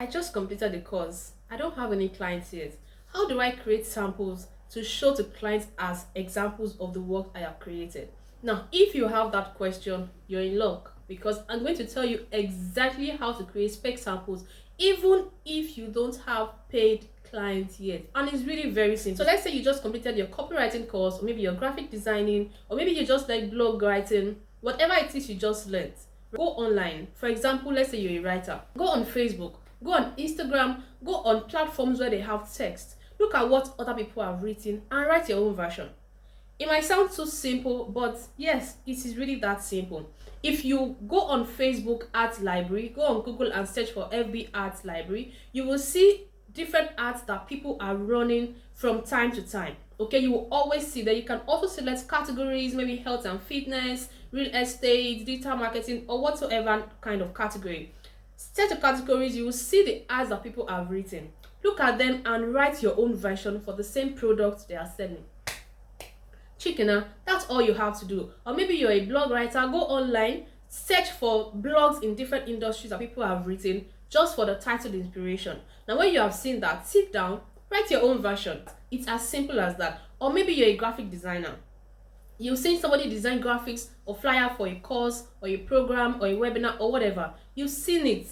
I just completed the course. I don't have any clients yet. How do I create samples to show to clients as examples of the work I have created? Now, if you have that question, you're in luck because I'm going to tell you exactly how to create spec samples even if you don't have paid clients yet. And it's really very simple. So let's say you just completed your copywriting course, or maybe your graphic designing, or maybe you just like blog writing, whatever it is you just learned. Go online. For example, let's say you're a writer. Go on Facebook, go on Instagram, go on platforms where they have text. Look at what other people have written and write your own version. It might sound too simple, but yes, it is really that simple. If you go on Facebook Art Library, go on Google and search for FB Art Library, you will see different arts that people are running from time to time. Okay, you will always see that. You can also select categories, maybe health and fitness, real estate, digital marketing, or whatsoever kind of category. Set the categories, you will see the ads that people have written. Look at them and write your own version for the same product they are selling. Chickener, that's all you have to do. Or maybe you're a blog writer, go online, search for blogs in different industries that people have written just for the title inspiration. Now when you have seen that, sit down, write your own version. It's as simple as that. Or maybe you're a graphic designer. You've seen somebody design graphics or flyer for a course or a program or a webinar or whatever. You've seen it.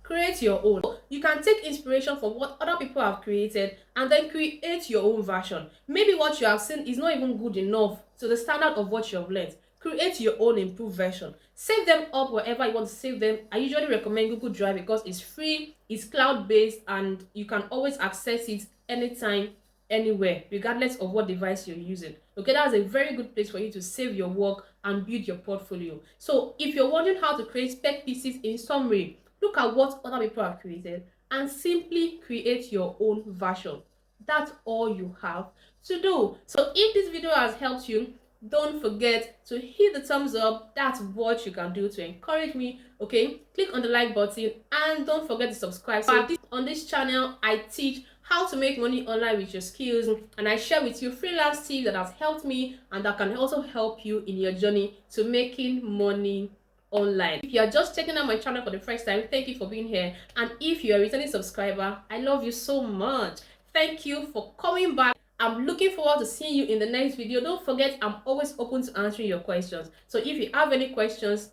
Create your own. You can take inspiration from what other people have created and then create your own version. Maybe what you have seen is not even good enough to the standard of what you have learned. Create your own improved version. Save them up wherever you want to save them. I usually recommend Google Drive because it's free, it's cloud-based, and you can always access it anytime, anywhere, regardless of what device you're using. Okay, that's a very good place for you to save your work and build your portfolio. So if you're wondering how to create spec pieces in summary, look at what other people have created and simply create your own version. That's all you have to do. So if this video has helped you, don't forget to hit the thumbs up. That's what you can do to encourage me. Okay, click on the like button and don't forget to subscribe. So on this channel, I teach how to make money online with your skills, and I share with you freelance tips that has helped me and that can also help you in your journey to making money online. If you are just checking out my channel for the first time, thank you for being here. And if you're a returning subscriber, I love you so much. Thank you for coming back. I'm looking forward to seeing you in the next video. Don't forget, I'm always open to answering your questions. So if you have any questions,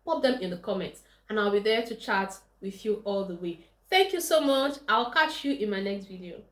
pop them in the comments and I'll be there to chat with you all the way. Thank you so much. I'll catch you in my next video.